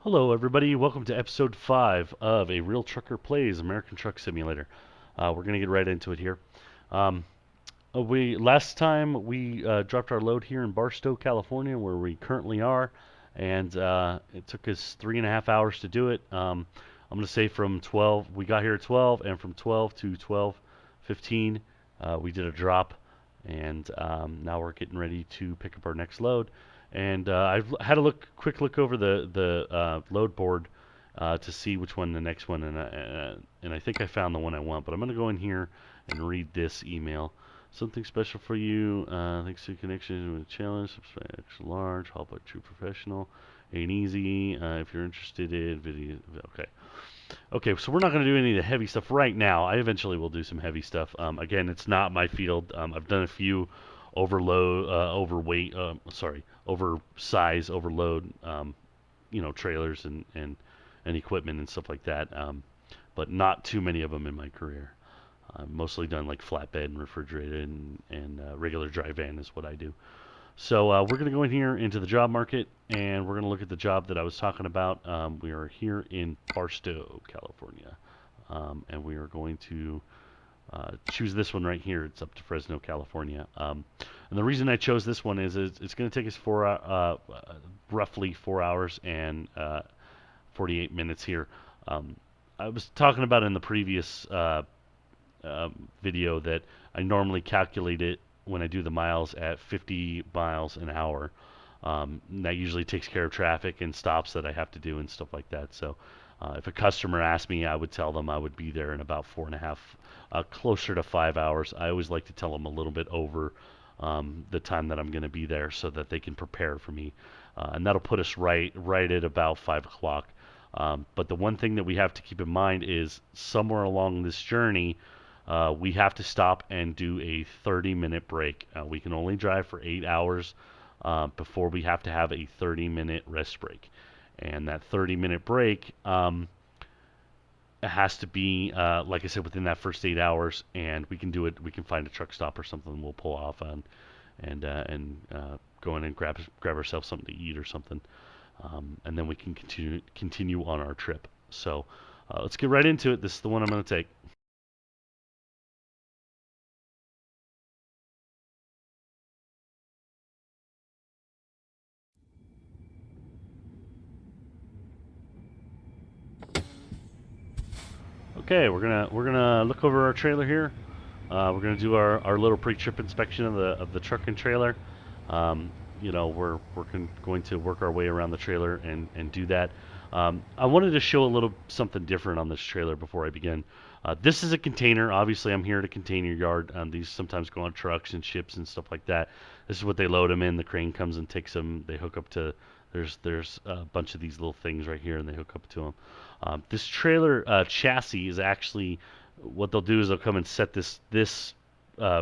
Hello, everybody. Welcome to episode 5 of A Real Trucker Plays American Truck Simulator. We're going to get right into it here. Um, we Last time we dropped our load here in Barstow, California, where we currently are, and it took us 3.5 hours to do it. I'm going to say from 12, we got here at 12, and from 12 to 12:15, we did a drop, and now we're getting ready to pick up our next load. And I've had a quick look over the load board to see which one the next one, and I think I found the one I want. But I'm going to go in here and read this email. Something special for you. Thanks to connection with a challenge. Extra large. Help by true professional. Ain't easy. If you're interested in video. Okay. Okay, so we're not going to do any of the heavy stuff right now. I eventually will do some heavy stuff. Again, it's not my field. I've done a few oversize, overload, trailers and equipment and stuff like that. But not too many of them in my career. I've mostly done like flatbed and refrigerated and regular dry van is what I do. So we're going to go in here into the job market, and we're going to look at the job that I was talking about. We are here in Barstow, California, and we are going to choose this one right here. It's up to Fresno, California. And the reason I chose this one is it's going to take us roughly 4 hours and 48 minutes here. I was talking about in the previous video that I normally calculate it when I do the miles at 50 miles an hour. That usually takes care of traffic and stops that I have to do and stuff like that. So if a customer asked me, I would tell them I would be there in about 4.5, closer to 5 hours. I always like to tell them a little bit over the time that I'm going to be there so that they can prepare for me. And that'll put us right at about 5 o'clock. But the one thing that we have to keep in mind is somewhere along this journey, we have to stop and do a 30-minute break. We can only drive for 8 hours before we have to have a 30-minute rest break. And that 30-minute break has to be, like I said, within that first 8 hours. And we can do it. We can find a truck stop or something we'll pull off on, and go in and grab ourselves something to eat or something. And then we can continue on our trip. So let's get right into it. This is the one I'm going to take. Okay, we're gonna look over our trailer here. We're gonna do our little pre-trip inspection of the truck and trailer. We're going to work our way around the trailer and do that. I wanted to show a little something different on this trailer before I begin. This is a container. Obviously, I'm here at a container yard. These sometimes go on trucks and ships and stuff like that. This is what they load them in. The crane comes and takes them. They hook up to. There's a bunch of these little things right here, and they hook up to them. This trailer chassis is actually what they'll do is they'll come and set this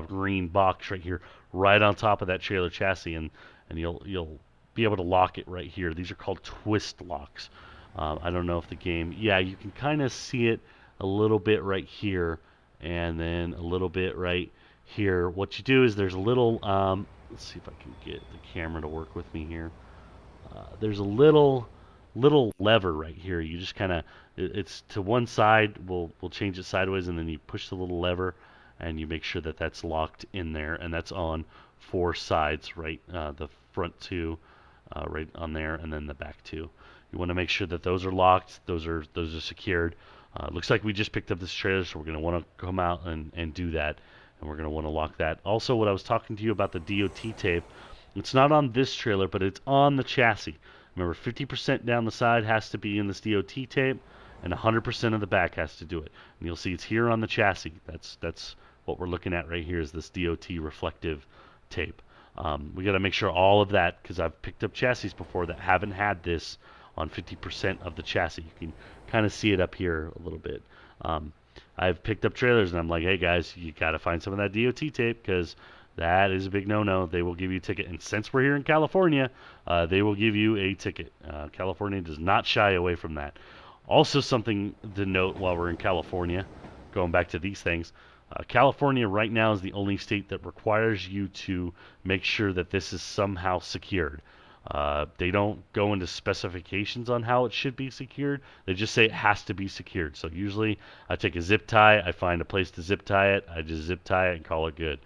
green box right here right on top of that trailer chassis, and you'll be able to lock it right here. These are called twist locks. I don't know if the game, yeah, you can kind of see it a little bit right here, and then a little bit right here. What you do is there's a little, let's see if I can get the camera to work with me here. There's a little lever right here. You just kind of, it's to one side. We'll change it sideways, and then you push the little lever, and you make sure that that's locked in there, and that's on 4 sides, right? The front two, right on there, and then the back two. You want to make sure that those are locked. Those are secured. Looks like we just picked up this trailer, so we're going to want to come out and do that, and we're going to want to lock that. Also, what I was talking to you about the DOT tape, it's not on this trailer, but it's on the chassis. Remember, 50% down the side has to be in this DOT tape, and 100% of the back has to do it. And you'll see it's here on the chassis. That's what we're looking at right here is this DOT reflective tape. We got to make sure all of that, because I've picked up chassis before that haven't had this on 50% of the chassis. You can kind of see it up here a little bit. I've picked up trailers, and I'm like, hey guys, you got to find some of that DOT tape, because that is a big no-no. They will give you a ticket. And since we're here in California, they will give you a ticket. California does not shy away from that. Also, something to note while we're in California, going back to these things, California right now is the only state that requires you to make sure that this is somehow secured. They don't go into specifications on how it should be secured. They just say it has to be secured. So usually I take a zip tie, I find a place to zip tie it, I just zip tie it and call it good.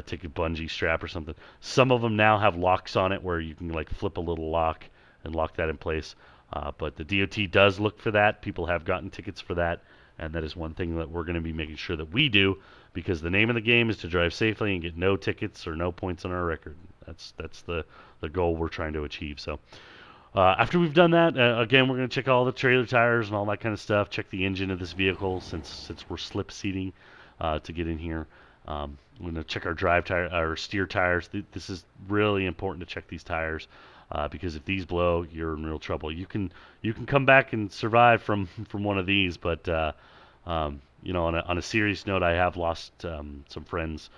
Take a bungee strap or something. Some of them now have locks on it where you can like flip a little lock and lock that in place. But the DOT does look for that. People have gotten tickets for that, and that is one thing that we're going to be making sure that we do, because the name of the game is to drive safely and get no tickets or no points on our record. That's the goal we're trying to achieve. So after we've done that, again, we're going to check all the trailer tires and all that kind of stuff. Check the engine of this vehicle since we're slip seating to get in here. We're going to check our drive tire, our steer tires. This is really important to check these tires. Because if these blow, you're in real trouble. You can come back and survive from one of these, but you know, on a serious note, I have lost some friends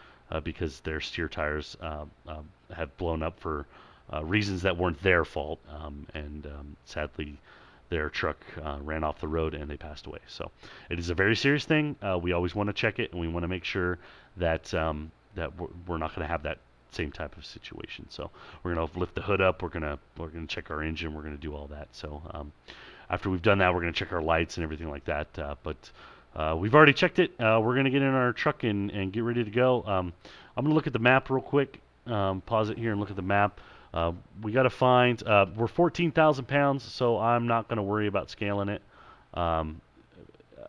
because their steer tires have blown up for reasons that weren't their fault, and sadly, their truck ran off the road and they passed away. So it is a very serious thing. We always want to check it, and we want to make sure that that we're not going to have that same type of situation. So we're going to lift the hood up. We're going to check our engine. We're going to do all that. So after we've done that, we're going to check our lights and everything like that. But we've already checked it. We're going to get in our truck and get ready to go. I'm going to look at the map real quick. Pause it here and look at the map. We got to find, we're 14,000 pounds, so I'm not going to worry about scaling it.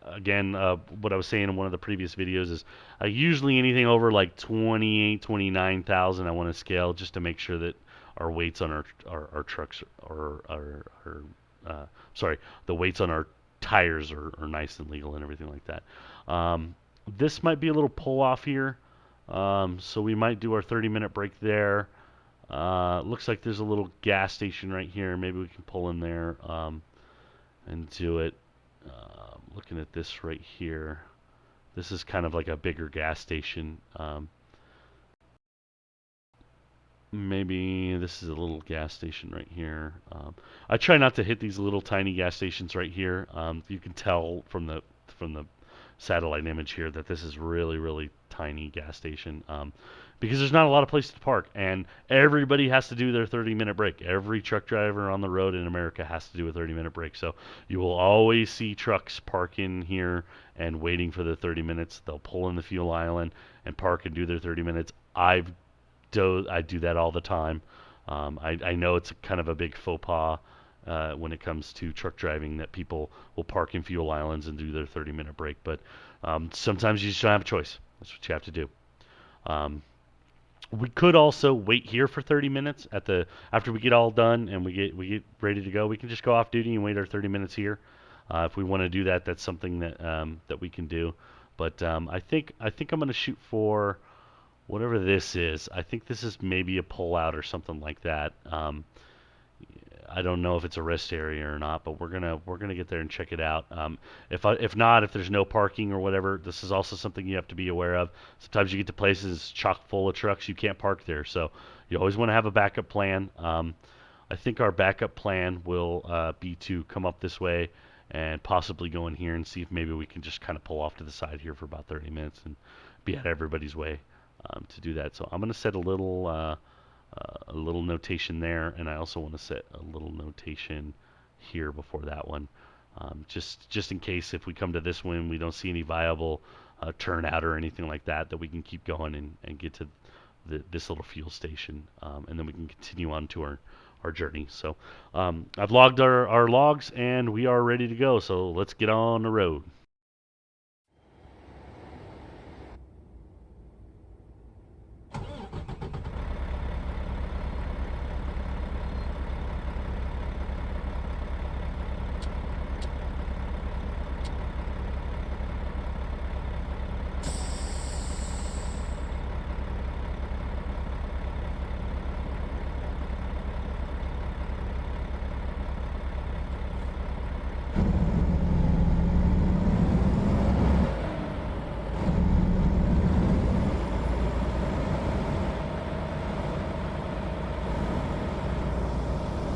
Again, what I was saying in one of the previous videos is usually anything over like 28, 29,000 I want to scale just to make sure that our weights on our trucks sorry, the weights on our tires are nice and legal and everything like that. This might be a little pull off here, so we might do our 30-minute break there. Looks like there's a little gas station right here. Maybe we can pull in there and do it. Looking at this right here, this is kind of like a bigger gas station. Maybe this is a little gas station right here. I try not to hit these little tiny gas stations right here. You can tell from the satellite image here that this is really tiny gas station. Because there's not a lot of places to park, and everybody has to do their 30-minute break. Every truck driver on the road in America has to do a 30-minute break. So you will always see trucks park in here and waiting for the 30 minutes. They'll pull in the fuel island and park and do their 30 minutes. I do that all the time. I know it's kind of a big faux pas when it comes to truck driving, that people will park in fuel islands and do their 30-minute break. But sometimes you just don't have a choice. That's what you have to do. We could also wait here for 30 minutes after we get all done and we get ready to go. We can just go off duty and wait our 30 minutes here. If we want to do that, that's something that we can do. But I think I'm going to shoot for whatever this is. I think this is maybe a pullout or something like that. I don't know if it's a rest area or not, but we're gonna get there and check it out. If not, if there's no parking or whatever, this is also something you have to be aware of. Sometimes you get to places chock full of trucks, you can't park there, so you always want to have a backup plan. I think our backup plan will be to come up this way and possibly go in here and see if maybe we can just kind of pull off to the side here for about 30 minutes and be out of everybody's way to do that. So I'm gonna set a little notation there, and I also want to set a little notation here before that one, just in case if we come to this one we don't see any viable turnout or anything like that, that we can keep going and get to this little fuel station, and then we can continue on to our journey. So I've logged our logs and we are ready to go, so let's get on the road.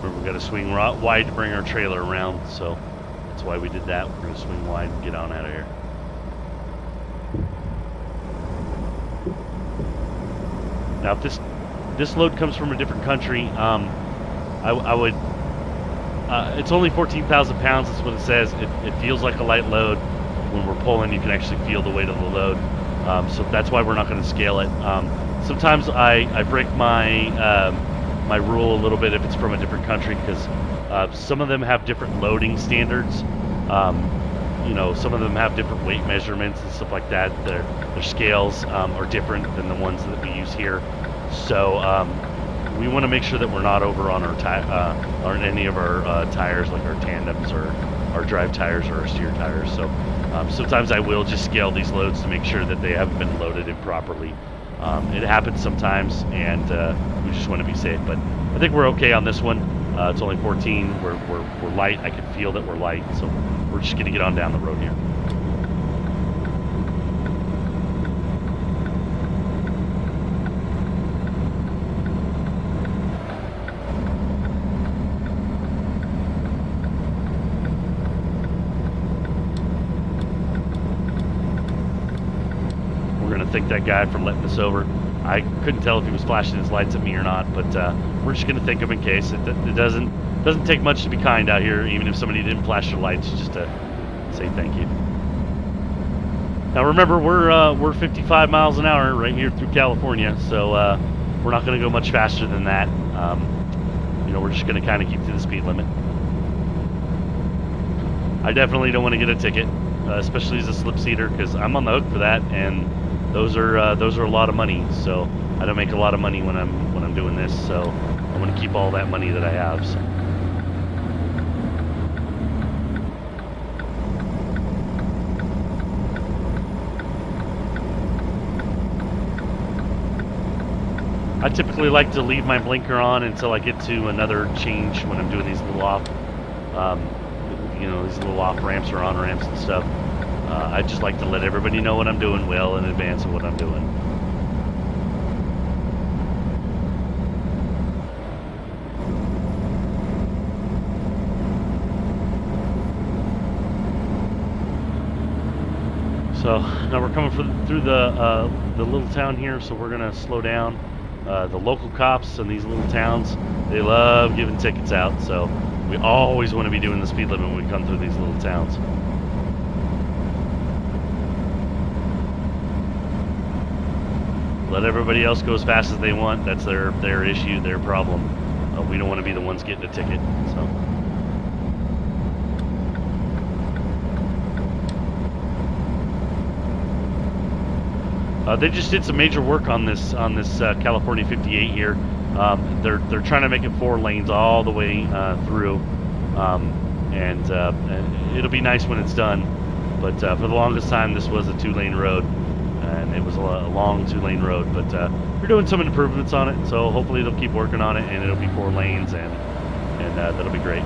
We got to swing wide to bring our trailer around, so that's why we did that. We're going to swing wide and get on out of here. Now, if this load comes from a different country, I would. It's only 14,000 pounds. That's what it says. It feels like a light load. When we're pulling, you can actually feel the weight of the load. So that's why we're not going to scale it. Sometimes I break my rule a little bit if it's from a different country, because some of them have different loading standards. Some of them have different weight measurements and stuff like that. Their scales are different than the ones that we use here. So we want to make sure that we're not over on on any of our tires, like our tandems or our drive tires or our steer tires. So sometimes I will just scale these loads to make sure that they haven't been loaded improperly. It happens sometimes, and we just want to be safe. But I think we're okay on this one. It's only 14. We're light. I can feel that we're light, so we're just going to get on down the road here. Thank that guy for letting us over. I couldn't tell if he was flashing his lights at me or not, but we're just gonna thank him in case. It doesn't take much to be kind out here, even if somebody didn't flash their lights, just to say thank you. Now remember, we're 55 miles an hour right here through California, so we're not gonna go much faster than that. We're just gonna kind of keep to the speed limit. I definitely don't want to get a ticket, especially as a slip seater, because I'm on the hook for that, and those are a lot of money. So I don't make a lot of money when I'm doing this. So I want to keep all that money that I have. So. I typically like to leave my blinker on until I get to another change when I'm doing these little these little off ramps or on ramps and stuff. I just like to let everybody know what I'm doing well in advance of what I'm doing. So now we're coming through the little town here, so we're gonna slow down. The local cops in these little towns, they love giving tickets out, so we always want to be doing the speed limit when we come through these little towns. Let everybody else go as fast as they want. That's their issue, their problem. We don't want to be the ones getting a ticket. So. They just did some major work on this California 58 here. They're trying to make it 4 lanes all the way through, and it'll be nice when it's done. But for the longest time, this was a 2-lane road. And it was a long 2-lane road, but we're doing some improvements on it, so hopefully they'll keep working on it, and it'll be 4 lanes, and that'll be great.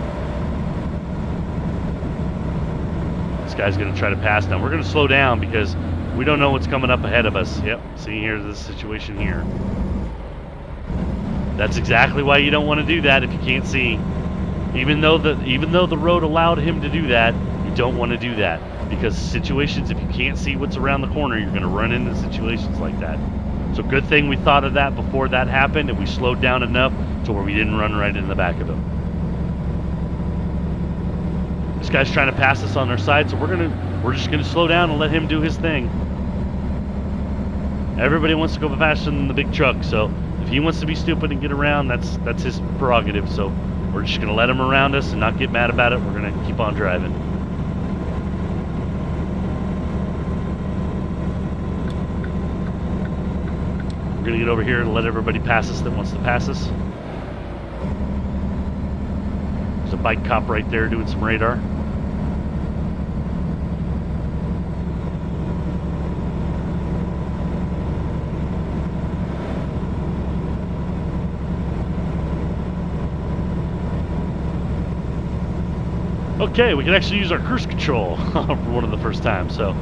This guy's going to try to pass now. We're going to slow down because we don't know what's coming up ahead of us. Yep, see, here's the situation here. That's exactly why you don't want to do that if you can't see. Even though the road allowed him to do that, you don't want to do that. Because situations, if you can't see what's around the corner, you're going to run into situations like that. So good thing we thought of that before that happened, and we slowed down enough to where we didn't run right in the back of him. This guy's trying to pass us on our side, so we're just gonna slow down and let him do his thing. Everybody wants to go faster than the big truck, so if he wants to be stupid and get around, that's his prerogative. So we're just gonna let him around us and not get mad about it. We're gonna keep on driving. We're gonna get over here and let everybody pass us that wants to pass us. There's a bike cop right there doing some radar. Okay, we can actually use our cruise control for one of the first times. So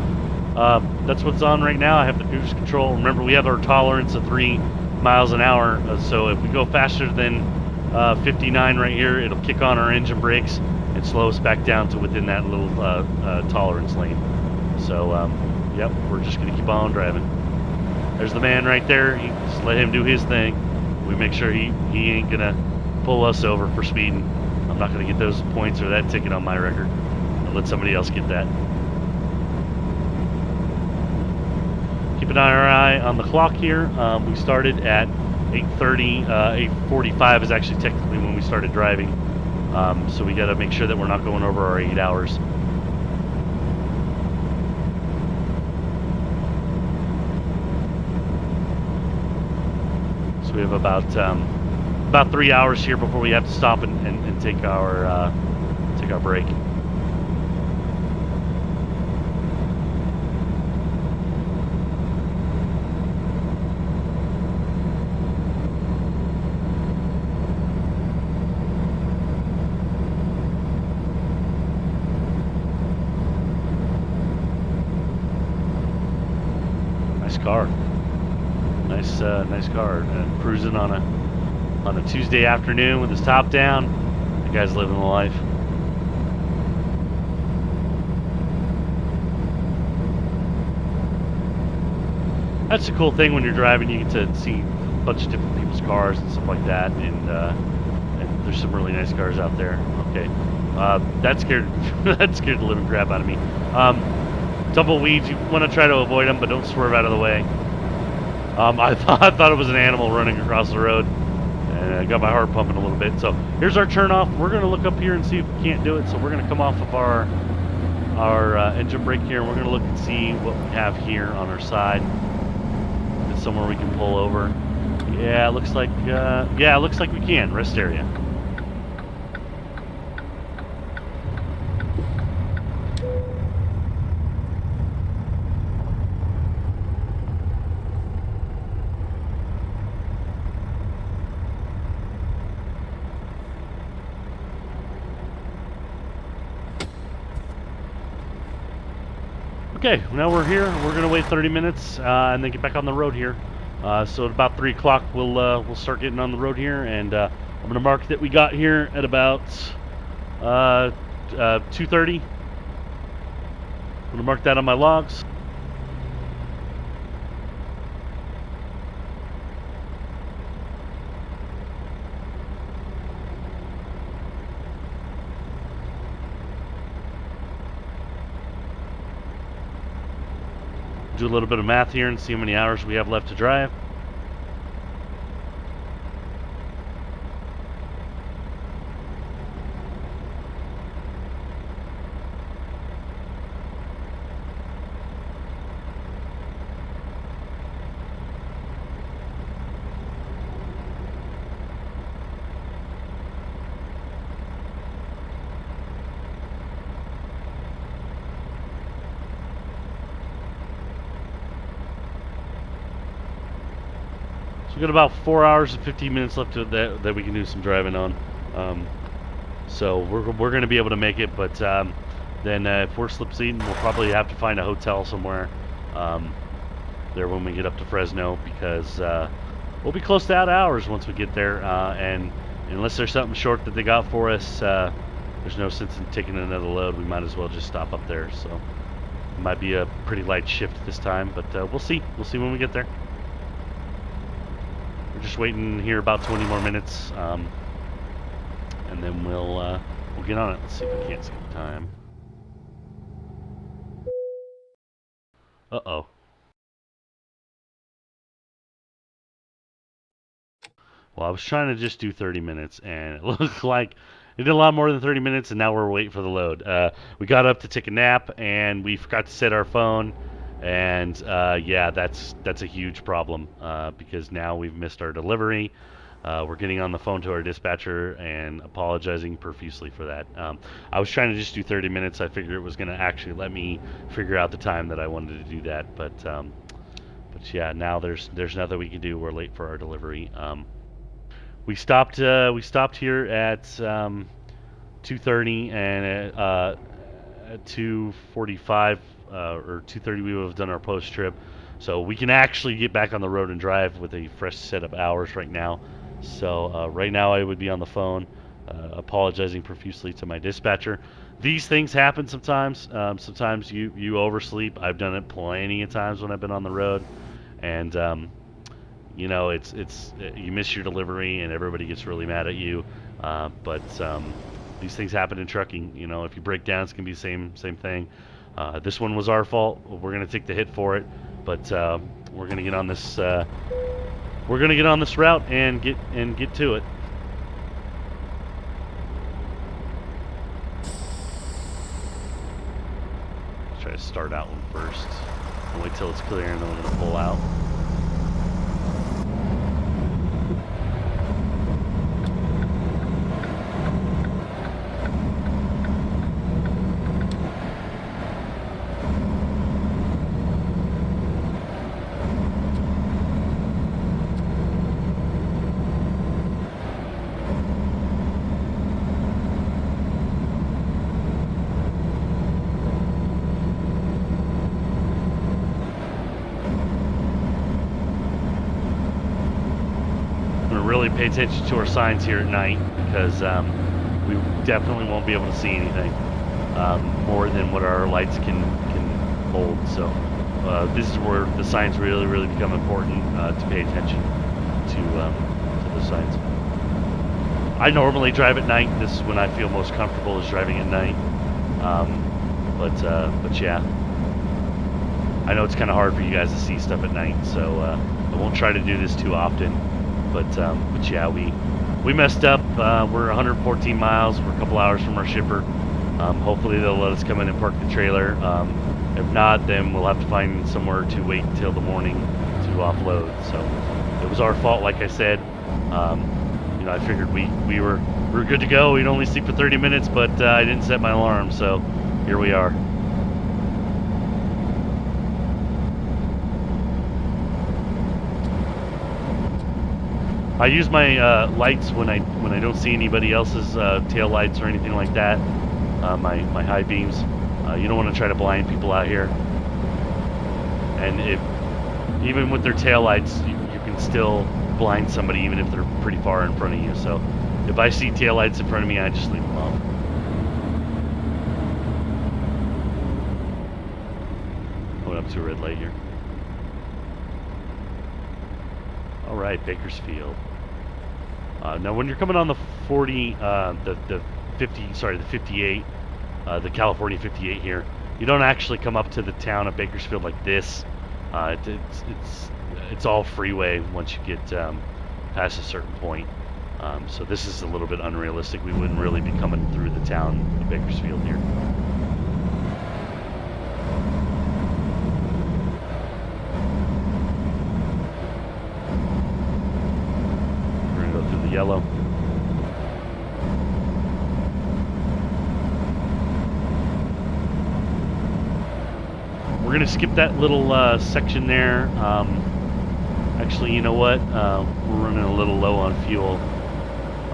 that's what's on right now. I have the cruise control. Remember, we have our tolerance of 3 miles an hour. So if we go faster than 59 right here, it'll kick on our engine brakes and slow us back down to within that little tolerance lane. So yep, we're just gonna keep on driving. There's the man right there. Just let him do his thing. We make sure he ain't gonna pull us over for speeding. I'm not going to get those points or that ticket on my record. I'll let somebody else get that. Keep an eye on the clock here. We started at 8:30. 8:45 is actually technically when we started driving. So we got to make sure that we're not going over our 8 hours. So we have about 3 hours here before we have to stop and take our break. Nice car. Nice car. Cruising on a Tuesday afternoon with his top down. The guy's living the life. That's the cool thing when you're driving. You get to see a bunch of different people's cars and stuff like that, and there's some really nice cars out there. Okay, that scared the living crap out of me. Tumbleweeds, you want to try to avoid them, but don't swerve out of the way. I thought it was an animal running across the road, and I got my heart pumping a little bit. So here's our turnoff. We're gonna look up here and see if we can't do it. So we're gonna come off of our engine brake here, and we're gonna look and see what we have here on our side. If it's somewhere we can pull over. Yeah, it looks like we can. Rest area. Okay, now we're here. We're gonna wait 30 minutes and then get back on the road here. So at about 3 o'clock, we'll start getting on the road here, and I'm gonna mark that we got here at about 2:30. I'm gonna mark that on my logs. Do a little bit of math here and see how many hours we have left to drive. So we got about 4 hours and 15 minutes left to that we can do some driving on. So we're going to be able to make it, but then if we're slip seating, we'll probably have to find a hotel somewhere there when we get up to Fresno, because we'll be close to out of hours once we get there, and unless there's something short that they got for us, there's no sense in taking another load. We might as well just stop up there. So it might be a pretty light shift this time, but we'll see when we get there. We're just waiting here about 20 more minutes, and then we'll get on it. Let's see if we can't skip time. Uh-oh. Well, I was trying to just do 30 minutes, and it looked like it did a lot more than 30 minutes, and now we're waiting for the load. We got up to take a nap, and we forgot to set our phone, and yeah, that's a huge problem, because now we've missed our delivery. We're getting on the phone to our dispatcher and apologizing profusely for that. I was trying to just do 30 minutes. I figured it was going to actually let me figure out the time that I wanted to do that, but yeah, now there's nothing we can do. We're late for our delivery. We stopped here at 2:30, and at 2:45 or 2:30 we would have done our post trip. So we can actually get back on the road and drive with a fresh set of hours right now. So right now I would be on the phone apologizing profusely to my dispatcher. These things happen sometimes. Sometimes you oversleep. I've done it plenty of times when I've been on the road, and you know, it's you miss your delivery and everybody gets really mad at you. But these things happen in trucking. You know, if you break down, it's gonna be the same thing. This one was our fault. We're gonna take the hit for it, but we're gonna get on this. We're gonna get on this route and get to it. Let's try to start out one first. And wait till it's clear, and then we're gonna pull out. Really pay attention to our signs here at night, because we definitely won't be able to see anything more than what our lights can hold. So this is where the signs really become important, to pay attention to the signs. I normally drive at night. This is when I feel most comfortable, is driving at night. But yeah, I know it's kind of hard for you guys to see stuff at night, so I won't try to do this too often. But yeah, we messed up. We're 114 miles. We're a couple hours from our shipper. Hopefully they'll let us come in and park the trailer. If not, then we'll have to find somewhere to wait until the morning to offload. So it was our fault, like I said. You know, I figured we were good to go. We'd only sleep for 30 minutes, but I didn't set my alarm, so here we are. I use my lights when I don't see anybody else's tail lights or anything like that. My high beams. You don't want to try to blind people out here. And even with their tail lights, you can still blind somebody even if they're pretty far in front of you. So if I see tail lights in front of me, I just leave them off. Going up to a red light here. All right, Bakersfield. Now, when you're coming on the 40, the 50, sorry, the 58, the California 58 here, you don't actually come up to the town of Bakersfield like this. It's all freeway once you get past a certain point. So this is a little bit unrealistic. We wouldn't really be coming through the town of Bakersfield here. Yellow. We're gonna skip that little section there. Actually, you know what? We're running a little low on fuel.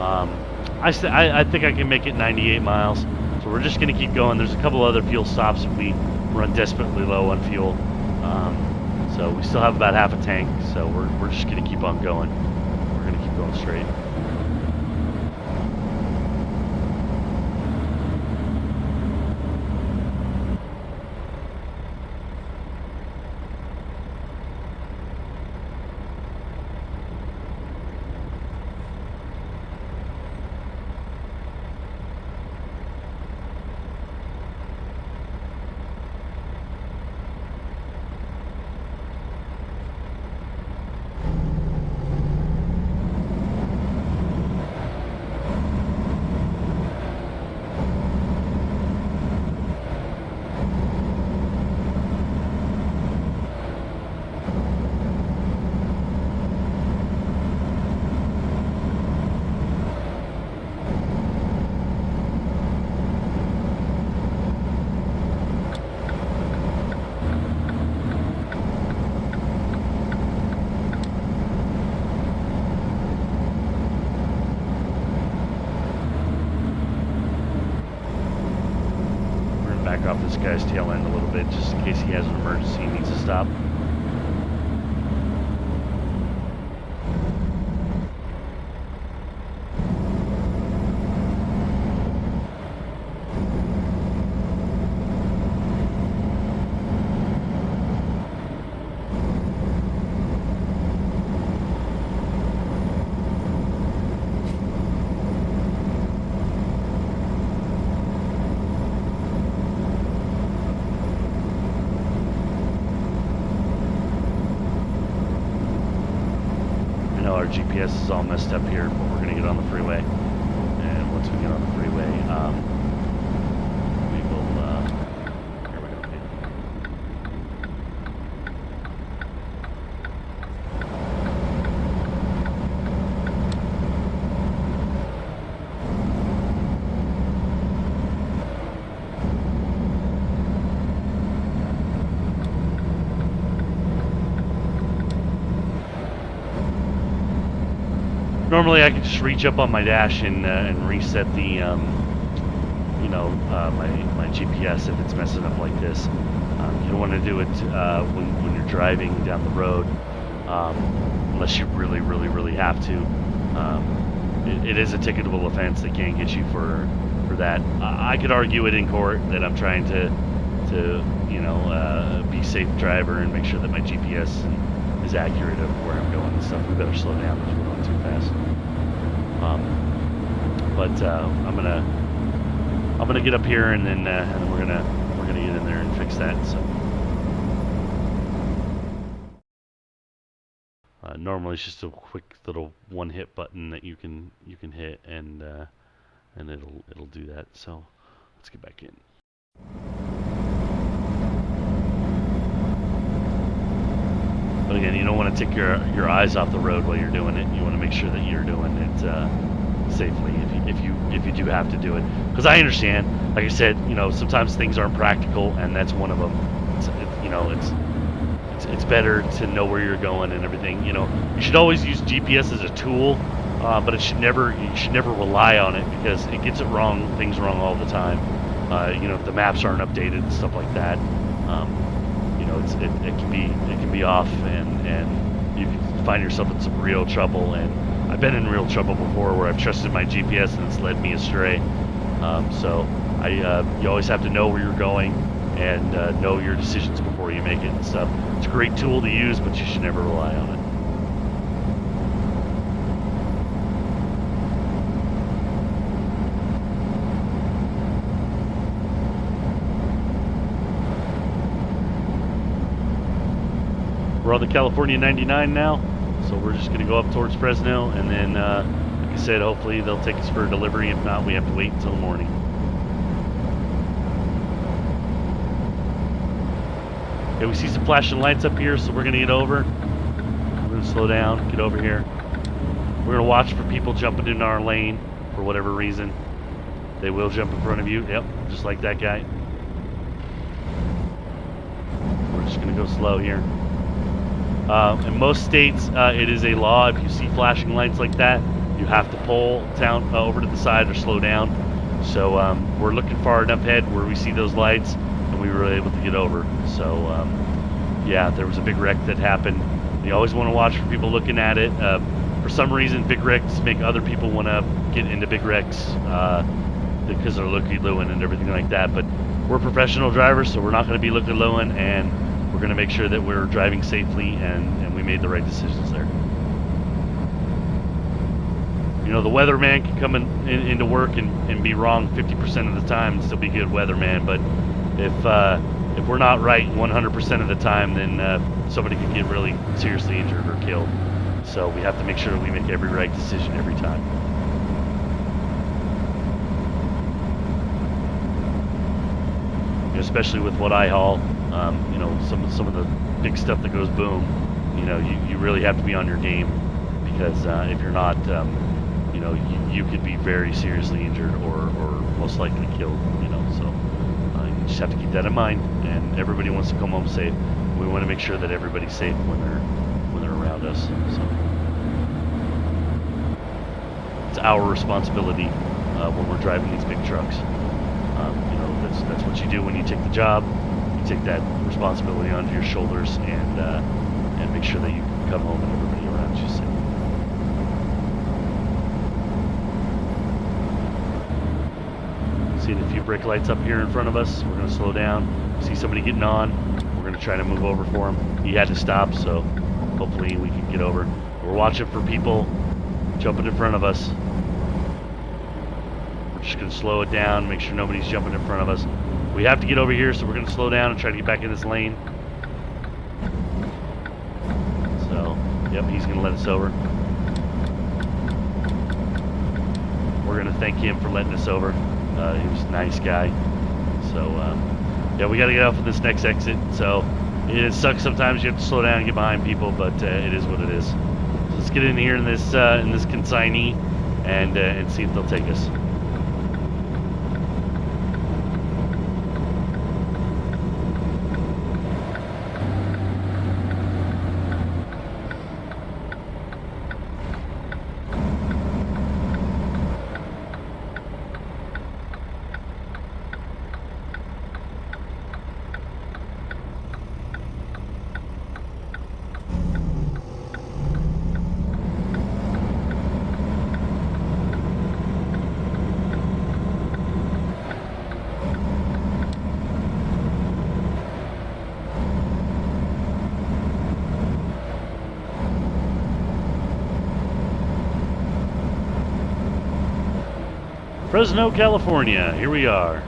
I think I can make it 98 miles. So we're just gonna keep going. There's a couple other fuel stops if we run desperately low on fuel. So we still have about half a tank. So we're just gonna keep on going. We're gonna keep going straight. Back off this guy's tail end a little bit just in case he has an emergency and needs to stop. GPS is all messed up here, but we're gonna get on the freeway. And once we get on the freeway, we will. Here we go. Normally, I could just reach up on my dash and reset the, my GPS if it's messing up like this. You don't want to do it when you're driving down the road, unless you really, really, really have to. It is a ticketable offense. They can't get you for that. I could argue it in court that I'm trying to be a safe driver and make sure that my GPS is accurate of where I'm going and stuff. We better slow down because we're going too fast. I'm gonna get up here and then we're gonna get in there and fix that. So normally it's just a quick little one-hit button that you can hit and it'll do that. So let's get back in. But again, you don't want to take your eyes off the road while you're doing it. You want to make sure that you're doing it safely if you do have to do it. Because I understand, like I said, sometimes things aren't practical, and that's one of them. It's better to know where you're going and everything. You should always use GPS as a tool, but you should never rely on it because it gets things wrong all the time. The maps aren't updated and stuff like that. It can be off, and you can find yourself in some real trouble. And I've been in real trouble before where I've trusted my GPS and it's led me astray. You always have to know where you're going and know your decisions before you make it and stuff. It's a great tool to use, but you should never rely on it. We're on the California 99 now, so we're just going to go up towards Fresno, and then, like I said, hopefully they'll take us for a delivery. If not, we have to wait until the morning. Okay, we see some flashing lights up here, so we're going to get over. We're going to slow down, get over here. We're going to watch for people jumping in our lane for whatever reason. They will jump in front of you. Yep, just like that guy. We're just going to go slow here. In most states, it is a law. If you see flashing lights like that, you have to pull down over to the side or slow down. So we're looking far enough ahead where we see those lights, and we were able to get over. So yeah, there was a big wreck that happened. You always want to watch for people looking at it. For some reason, big wrecks make other people want to get into big wrecks because they're looky-looing and everything like that. But we're professional drivers, so we're not going to be looky-looing, and we're going to make sure that we're driving safely, and we made the right decisions there. The weatherman can come into work and be wrong 50% of the time and still be a good weatherman, but if we're not right 100% of the time, then somebody can get really seriously injured or killed. So we have to make sure that we make every right decision every time. Especially with what I haul, some of the big stuff that goes boom, you really have to be on your game, because if you're not, you could be very seriously injured or most likely killed. So you just have to keep that in mind. And everybody wants to come home safe. We want to make sure that everybody's safe when they're around us. So it's our responsibility when we're driving these big trucks. That's what you do when you take the job. You take that responsibility onto your shoulders and make sure that you come home and everybody around you safe. Seeing a few brake lights up here in front of us. We're going to slow down. See somebody getting on. We're going to try to move over for him. He had to stop, so hopefully we can get over. We're watching for people jumping in front of us. We're just going to slow it down, make sure nobody's jumping in front of us. We have to get over here, so we're going to slow down and try to get back in this lane. So, yep, he's going to let us over. to thank him for letting us over. He was a nice guy. So yeah, we got to get out for this next exit. So it sucks sometimes. You have to slow down and get behind people, but it is what it is. So let's get in here in this consignee and see if they'll take us. Fresno, California. Here we are.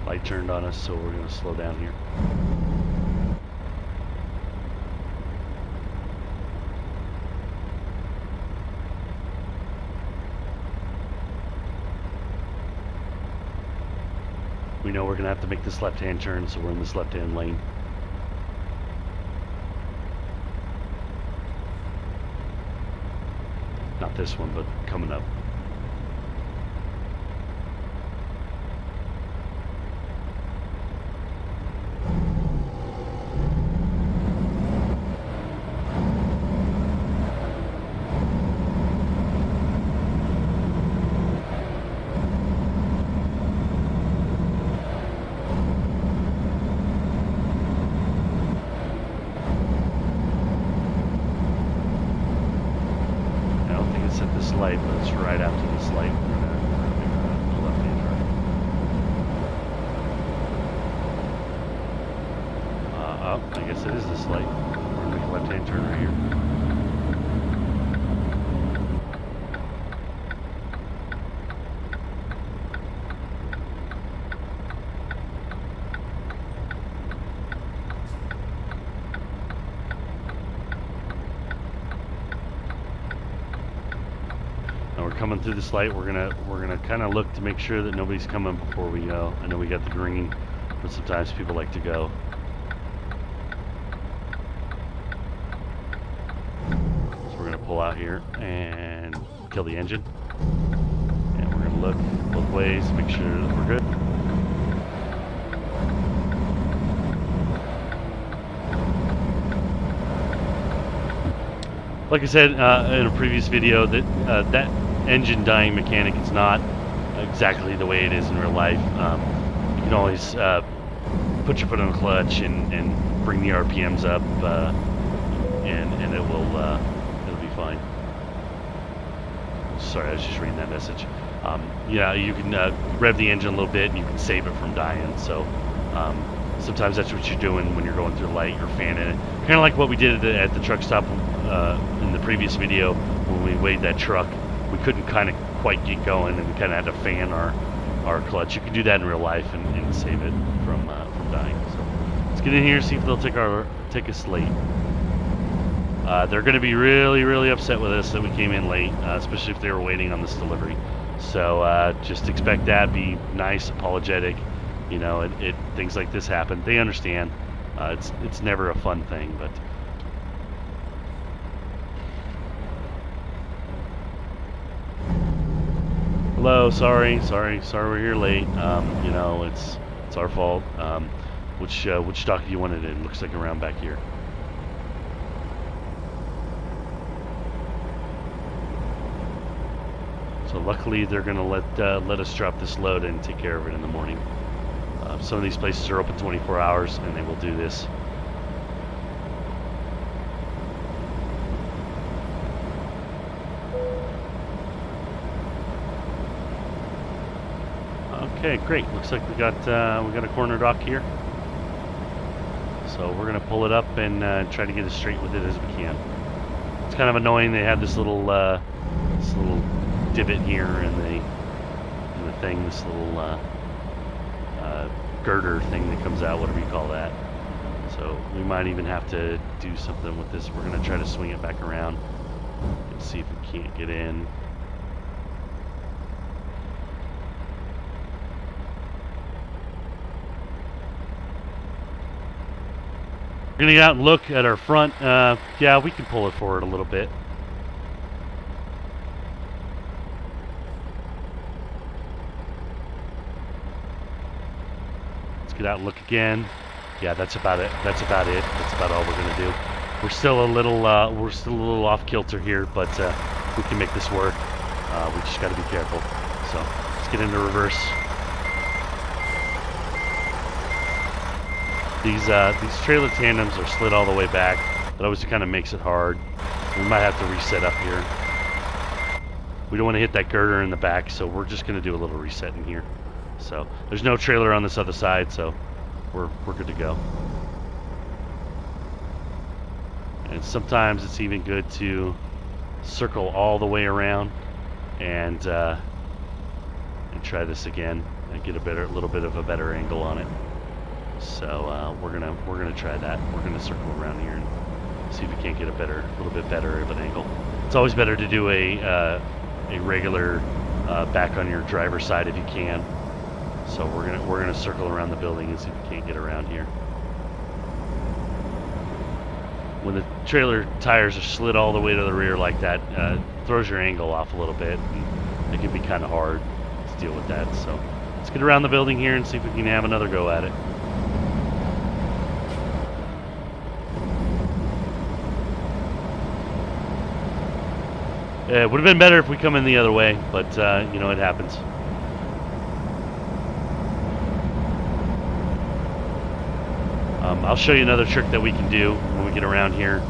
Light turned on us, so we're going to slow down here. We know we're going to have to make this left-hand turn, so we're in this left-hand lane. Not this one, but coming up. At this light, but it's right after this light. We're gonna make a left-hand turn. I guess it is this light. We're gonna make a left-hand turn right here. Coming through this light, we're gonna kind of look to make sure that nobody's coming before we go. I know we got the green, but sometimes people like to go. So we're gonna pull out here and kill the engine, and we're gonna look both ways to make sure that we're good. Like I said in a previous video, that engine dying mechanic is not exactly the way it is in real life. You can always put your foot on the clutch and bring the RPMs up, and it'll be fine. Sorry, I was just reading that message. Yeah, you can rev the engine a little bit and you can save it from dying. So sometimes that's what you're doing when you're going through light. You're fanning it, kind of like what we did at the truck stop in the previous video when we weighed that truck. We couldn't kind of quite get going, and we kind of had to fan our clutch. You can do that in real life and save it from dying. So let's get in here, see if they'll take us late. They're going to be really upset with us that we came in late, especially if they were waiting on this delivery. So just expect that. Be nice, apologetic. You know, things like this happen. They understand. It's never a fun thing, but. Hello, sorry we're here late. You know, it's our fault. Which dock do you want it in? Looks like around back here. So luckily they're gonna let us drop this load and take care of it in the morning. Some of these places are open 24 hours and they will do this. Okay, great. Looks like we got a corner dock here. So we're gonna pull it up and try to get as straight with it as we can. It's kind of annoying. They have this little divot here in the thing. This little girder thing that comes out, whatever you call that. So we might even have to do something with this. We're gonna try to swing it back around and see if we can't get in. We're gonna get out and look at our front. Yeah, we can pull it forward a little bit. Let's get out and look again. Yeah, that's about it. That's about it. That's about all we're gonna do. We're still a little off kilter here, but we can make this work. We just got to be careful. So let's get into reverse. These trailer tandems are slid all the way back. That always kind of makes it hard. We might have to reset up here. We don't want to hit that girder in the back, so we're just going to do a little reset in here. So there's no trailer on this other side, so we're good to go. And sometimes it's even good to circle all the way around and try this again and get a little bit of a better angle on it. So we're gonna try that. We're gonna circle around here and see if we can't get a little bit better of an angle. It's always better to do a regular back on your driver's side if you can. So we're gonna circle around the building and see if we can't get around here. When the trailer tires are slid all the way to the rear like that, throws your angle off a little bit, and it can be kind of hard to deal with that. So let's get around the building here and see if we can have another go at it. It would have been better if we come in the other way, but you know, it happens. I'll show you another trick that we can do when we get around here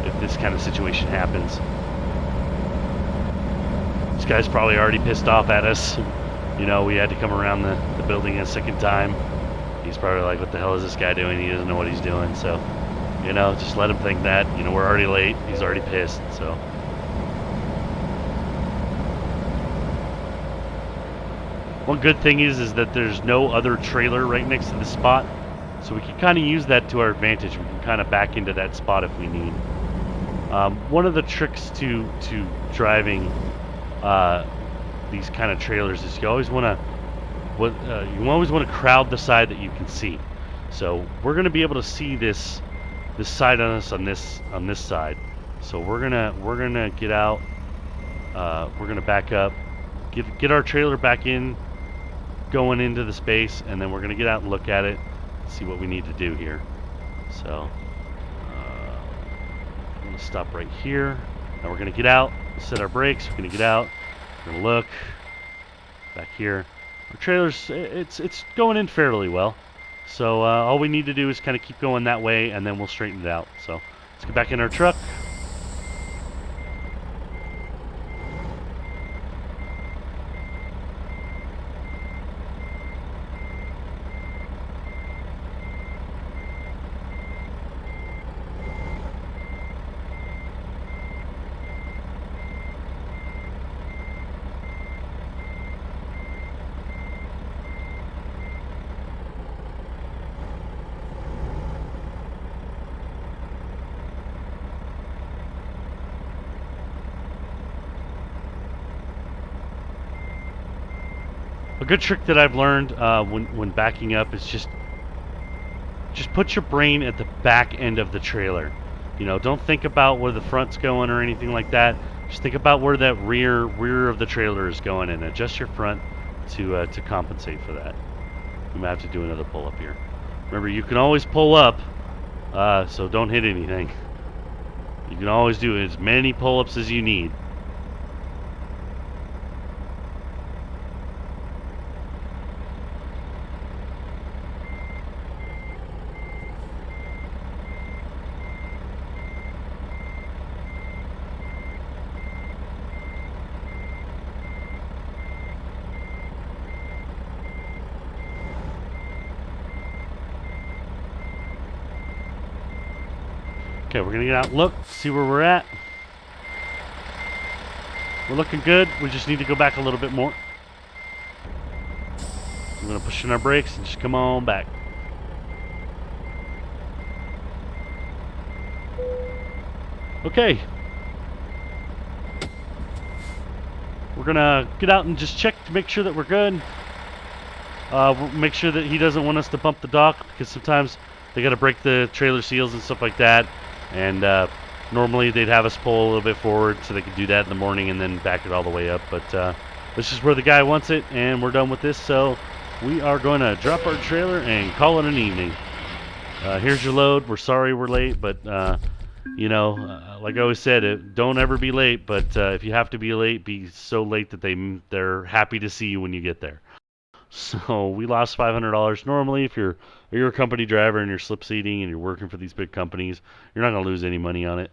if this kind of situation happens. This guy's probably already pissed off at us. You know, we had to come around the building a second time. He's probably like, what the hell is this guy doing? He doesn't know what he's doing. So, you know, just let him think that. You know, we're already late. He's already pissed. So. One good thing is that there's no other trailer right next to the spot. So we can kind of use that to our advantage. We can kind of back into that spot if we need. One of the tricks to driving these kind of trailers is you always want to crowd the side that you can see. So we're going to be able to see this side on us on this side. So we're gonna get out. We're gonna back up, get our trailer back in, going into the space, and then we're gonna get out and look at it. See what we need to do here. So I'm going to stop right here. Now we're going to get out, set our brakes. We're going to get out. We're going to look back here. Our trailer's it's going in fairly well. So all we need to do is kind of keep going that way, and then we'll straighten it out. So let's get back in our truck. good trick that I've learned when backing up is just put your brain at the back end of the trailer. Don't think about where the front's going or anything like that. Just think about where that rear of the trailer is going, and adjust your front to compensate for that. We might have to do another pull up here. Remember, you can always pull up, so don't hit anything. You can always do as many pull ups as you need. Okay, we're gonna get out and look, see where we're at. We're looking good. We just need to go back a little bit more. I'm gonna push in our brakes and just come on back. Okay. We're gonna get out and just check to make sure that we're good. We'll make sure that he doesn't want us to bump the dock, because sometimes they gotta break the trailer seals and stuff like that. And normally they'd have us pull a little bit forward so they could do that in the morning and then back it all the way up. But this is where the guy wants it, and we're done with this. So we are going to drop our trailer and call it an evening. Here's your load. We're sorry we're late, but like I always said, don't ever be late. But if you have to be late, be so late that they're happy to see you when you get there. So we lost $500. Normally, if you're a company driver and you're slip seating and you're working for these big companies, you're not going to lose any money on it.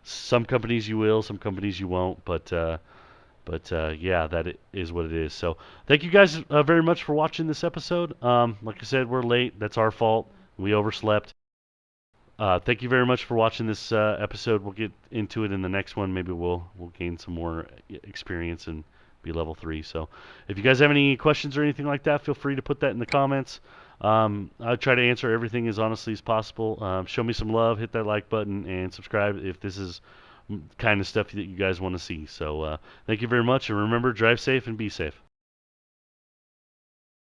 Some companies you will, some companies you won't, but yeah, that is what it is. So thank you guys very much for watching this episode. Like I said, we're late. That's our fault. We overslept. Thank you very much for watching this episode. We'll get into it in the next one. Maybe we'll gain some more experience and be level 3. So if you guys have any questions or anything like that, feel free to put that in the comments. I try to answer everything as honestly as possible. Show me some love, hit that like button, and subscribe if this is kind of stuff that you guys want to see. So thank you very much, and remember, drive safe and be safe.